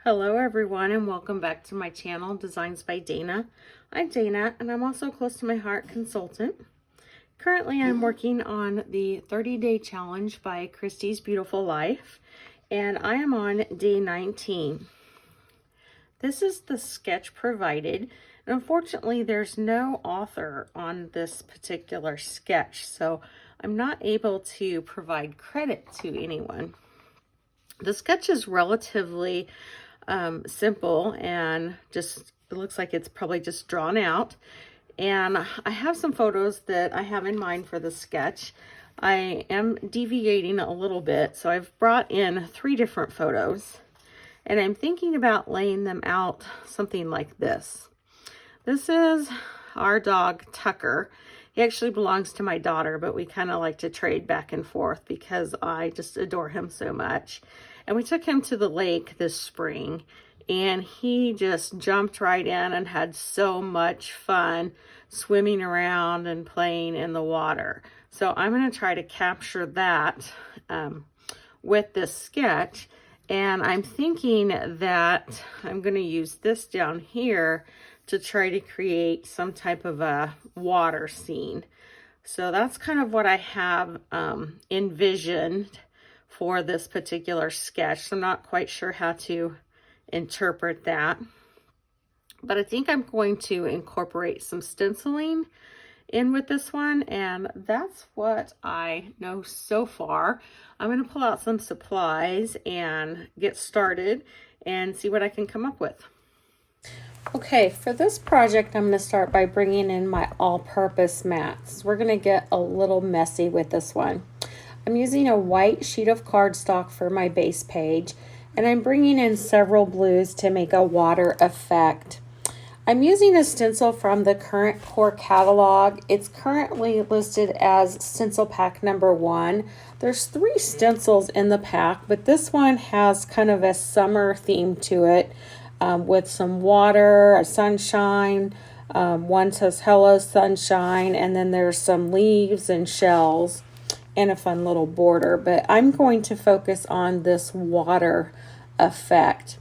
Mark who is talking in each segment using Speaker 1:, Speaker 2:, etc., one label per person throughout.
Speaker 1: Hello everyone and welcome back to my channel, Designs by Dana. I'm Dana and I'm also Close to My Heart consultant. Currently I'm working on the 30-day challenge by Christie's Beautiful Life and I am on day 19. This is the sketch provided. And unfortunately there's no author on this particular sketch, so I'm not able to provide credit to anyone. The sketch is relatively simple and just it looks like it's probably just drawn out, and I have some photos that I have in mind for the sketch. I am deviating a little bit, so I've brought in 3 different photos and I'm thinking about laying them out something like this. This is our dog Tucker. He actually belongs to my daughter, but we kind of like to trade back and forth because I just adore him so much. And we took him to the lake this spring and he just jumped right in and had so much fun swimming around and playing in the water. So I'm going to try to capture that with this sketch. And I'm thinking that I'm going to use this down here to try to create some type of a water scene. So that's kind of what I have envisioned for this particular sketch. So I'm not quite sure how to interpret that, but I think I'm going to incorporate some stenciling in with this one, and that's what I know so far. I'm going to pull out some supplies and get started and see what I can come up with. Okay, for this project, I'm going to start by bringing in my all-purpose mats. We're going to get a little messy with this one. I'm using a white sheet of cardstock for my base page, and I'm bringing in several blues to make a water effect. I'm using a stencil from the current core catalog. It's currently listed as stencil pack number 1. There's 3 stencils in the pack, but this one has kind of a summer theme to it. With some water, a sunshine, one says hello sunshine, and then there's some leaves and shells and a fun little border. But I'm going to focus on this water effect.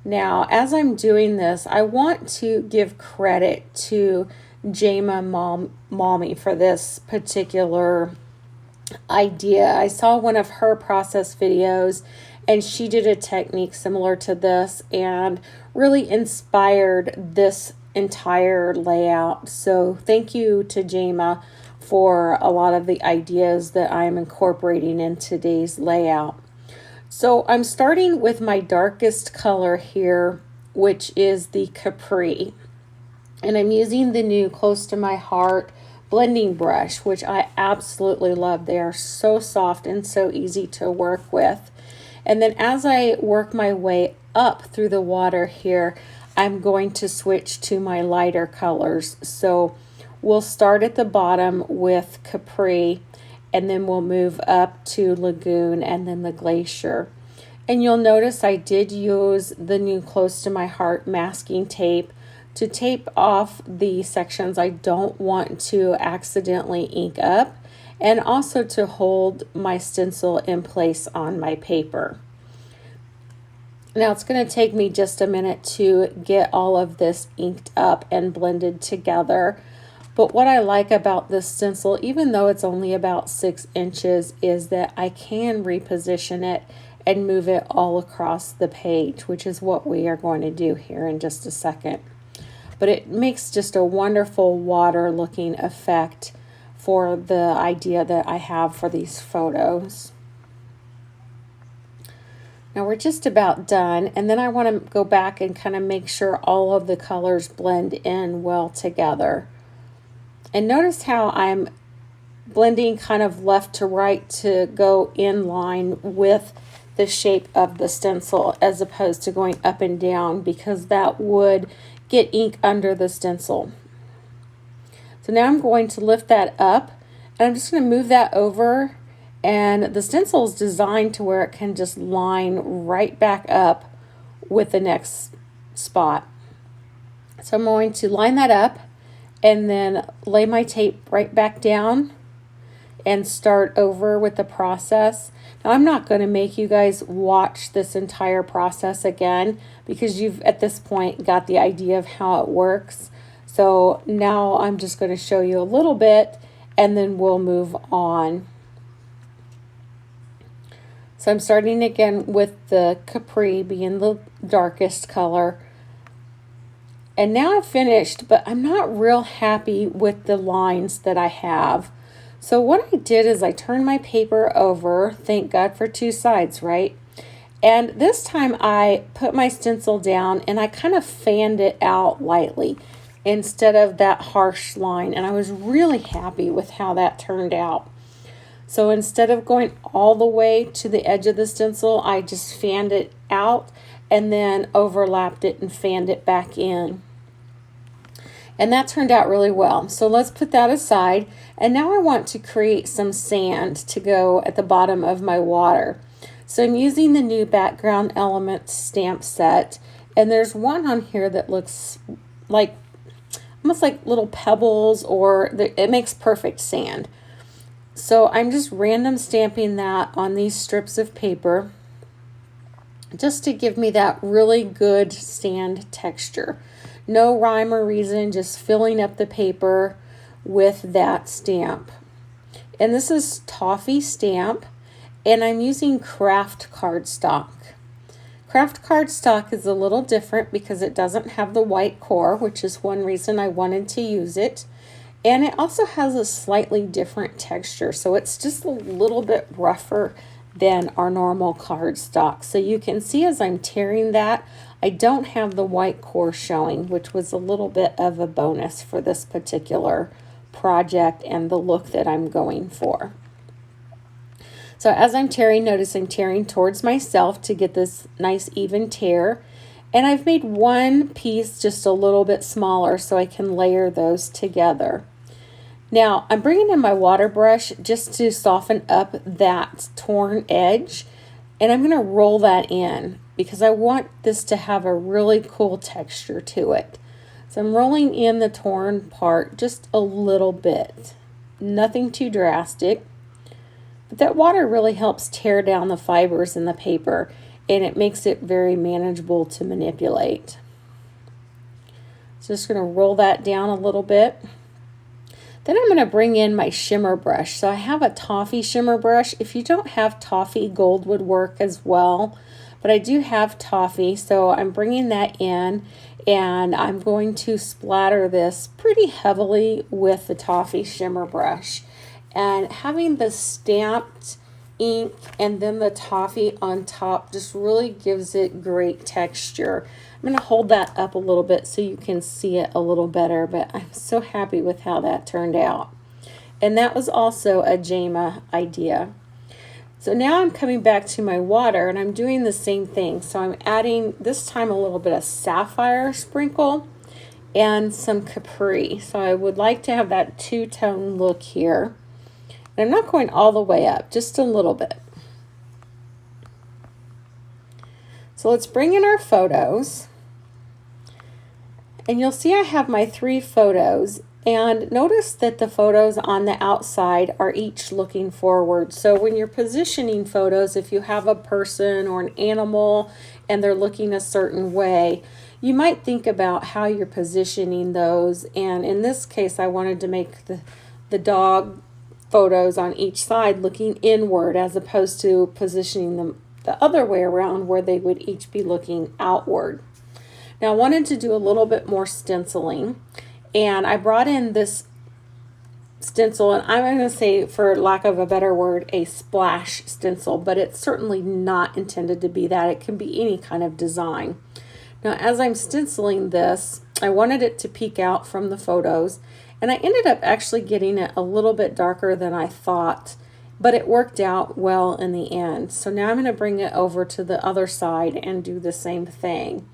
Speaker 1: Now, as I'm doing this, I want to give credit to Jama Mommy for this particular idea. I saw one of her process videos and she did a technique similar to this and really inspired this entire layout. So thank you to Jama for a lot of the ideas that I'm incorporating in today's layout. So I'm starting with my darkest color here, which is the Capri. And I'm using the new Close to My Heart blending brush, which I absolutely love. They are so soft and so easy to work with. And then as I work my way up through the water here, I'm going to switch to my lighter colors. So we'll start at the bottom with Capri, and then we'll move up to Lagoon and then the Glacier. And you'll notice I did use the new Close to My Heart masking tape to tape off the sections I don't want to accidentally ink up, and also to hold my stencil in place on my paper. Now it's going to take me just a minute to get all of this inked up and blended together. But what I like about this stencil, even though it's only about 6 inches, is that I can reposition it and move it all across the page, which is what we are going to do here in just a second. But it makes just a wonderful water looking effect for the idea that I have for these photos. Now we're just about done, and then I want to go back and kind of make sure all of the colors blend in well together. And notice how I'm blending kind of left to right to go in line with the shape of the stencil as opposed to going up and down, because that would get ink under the stencil. So now I'm going to lift that up, and I'm just going to move that over, and the stencil is designed to where it can just line right back up with the next spot. So I'm going to line that up and then lay my tape right back down and start over with the process. Now, I'm not going to make you guys watch this entire process again because you've at this point got the idea of how it works. So now I'm just going to show you a little bit and then we'll move on. So I'm starting again with the Capri being the darkest color. And now I've finished, but I'm not real happy with the lines that I have. So what I did is I turned my paper over, thank God for two sides, right? And this time I put my stencil down and I kind of fanned it out lightly instead of that harsh line. And I was really happy with how that turned out. So instead of going all the way to the edge of the stencil, I just fanned it out and then overlapped it and fanned it back in. And that turned out really well. So let's put that aside. And now I want to create some sand to go at the bottom of my water. So I'm using the new background element stamp set. And there's one on here that looks like almost like little pebbles, or it makes perfect sand. So I'm just random stamping that on these strips of paper just to give me that really good sand texture. No rhyme or reason, just filling up the paper with that stamp. And this is toffee stamp, and I'm using craft cardstock. Craft cardstock is a little different because it doesn't have the white core, which is one reason I wanted to use it. And it also has a slightly different texture, so it's just a little bit rougher than our normal cardstock. So you can see as I'm tearing that, I don't have the white core showing, which was a little bit of a bonus for this particular project and the look that I'm going for. So as I'm tearing, notice I'm tearing towards myself to get this nice even tear. And I've made one piece just a little bit smaller so I can layer those together. Now I'm bringing in my water brush just to soften up that torn edge, and I'm going to roll that in because I want this to have a really cool texture to it. So I'm rolling in the torn part just a little bit, nothing too drastic, but that water really helps tear down the fibers in the paper and it makes it very manageable to manipulate. So just going to roll that down a little bit. Then I'm going to bring in my shimmer brush. So I have a toffee shimmer brush. If you don't have toffee, gold would work as well. But I do have toffee, so I'm bringing that in. And I'm going to splatter this pretty heavily with the toffee shimmer brush. And having the stamped ink and then the toffee on top just really gives it great texture. I'm going to hold that up a little bit so you can see it a little better, but I'm so happy with how that turned out. And that was also a Jama idea. So now I'm coming back to my water and I'm doing the same thing. So I'm adding this time a little bit of sapphire sprinkle and some Capri. So I would like to have that two-tone look here. And I'm not going all the way up, just a little bit. So let's bring in our photos. And you'll see I have my 3 photos. And notice that the photos on the outside are each looking forward. So when you're positioning photos, if you have a person or an animal and they're looking a certain way, you might think about how you're positioning those. And in this case, I wanted to make the dog photos on each side looking inward as opposed to positioning them the other way around where they would each be looking outward. Now I wanted to do a little bit more stenciling, and I brought in this stencil, and I'm going to say, for lack of a better word, a splash stencil, but it's certainly not intended to be that. It can be any kind of design. Now as I'm stenciling this, I wanted it to peek out from the photos, and I ended up actually getting it a little bit darker than I thought, but it worked out well in the end. So now I'm going to bring it over to the other side and do the same thing.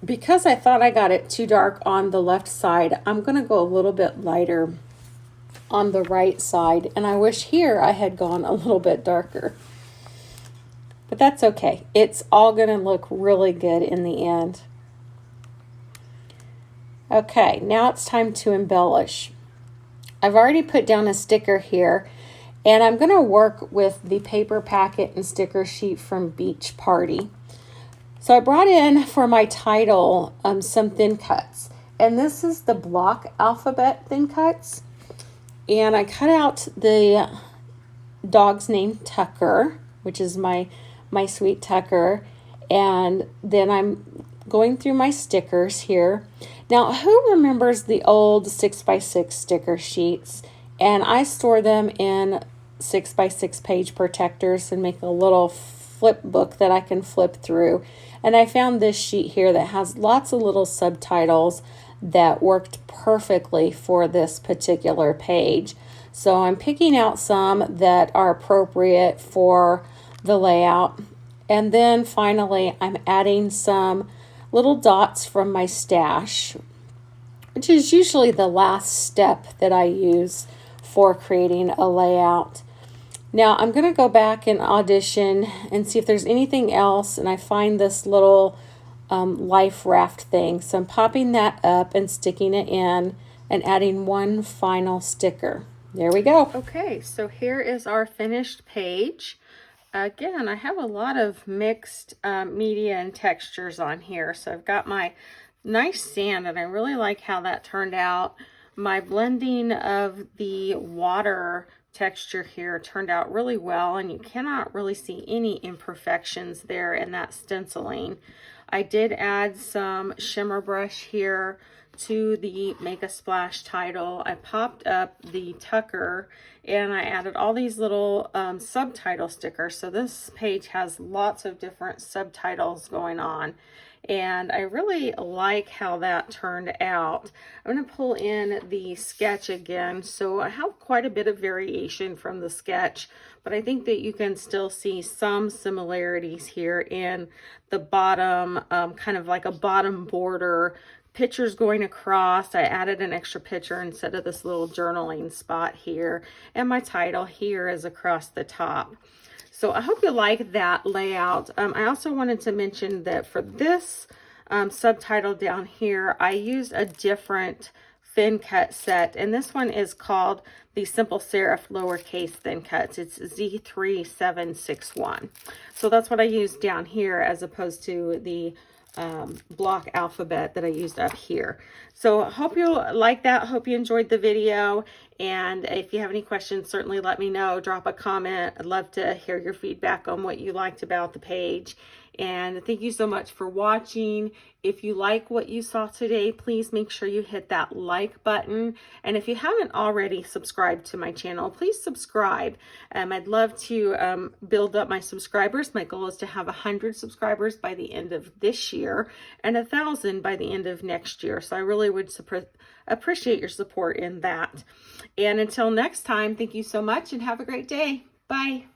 Speaker 1: Because I thought I got it too dark on the left side, I'm going to go a little bit lighter on the right side. And I wish here I had gone a little bit darker. But that's okay. It's all going to look really good in the end. Okay, now it's time to embellish. I've already put down a sticker here, and I'm going to work with the paper packet and sticker sheet from Beach Party. So I brought in for my title some thin cuts, and this is the block alphabet thin cuts. And I cut out the dog's name Tucker, which is my sweet Tucker, and then I'm going through my stickers here. Now, who remembers the old 6x6 sticker sheets? And I store them in 6x6 page protectors and make a little flip book that I can flip through. And I found this sheet here that has lots of little subtitles that worked perfectly for this particular page. So I'm picking out some that are appropriate for the layout. And then finally, I'm adding some little dots from my stash, which is usually the last step that I use for creating a layout. Now I'm going to go back and audition and see if there's anything else, and I find this little life raft thing. So I'm popping that up and sticking it in and adding one final sticker. There we go. Okay, so here is our finished page. Again, I have a lot of mixed media and textures on here. So I've got my nice sand, and I really like how that turned out. My blending of the water texture here turned out really well, and you cannot really see any imperfections there in that stenciling. I did add some shimmer brush here to the Make a Splash title. I popped up the Tucker, and I added all these little subtitle stickers. So this page has lots of different subtitles going on, and I really like how that turned out. I'm going to pull in the sketch again. So I have quite a bit of variation from the sketch, but I think that you can still see some similarities here in the bottom, kind of like a bottom border, pictures going across. I added an extra picture instead of this little journaling spot here, and my title here is across the top. So I hope you like that layout. I also wanted to mention that for this subtitle down here, I used a different thin cut set, and this one is called the Simple Serif lowercase thin cuts. It's Z3761. So that's what I used down here as opposed to the block alphabet that I used up here. So I hope you like that. Hope you enjoyed the video, and if you have any questions, certainly let me know. Drop a comment. I'd love to hear your feedback on what you liked about the page. And thank you so much for watching. If you like what you saw today, please make sure you hit that like button. And if you haven't already subscribed to my channel, please subscribe. I'd love to build up my subscribers. My goal is to have 100 subscribers by the end of this year and 1,000 by the end of next year. So I really would appreciate your support in that. And until next time, thank you so much and have a great day. Bye.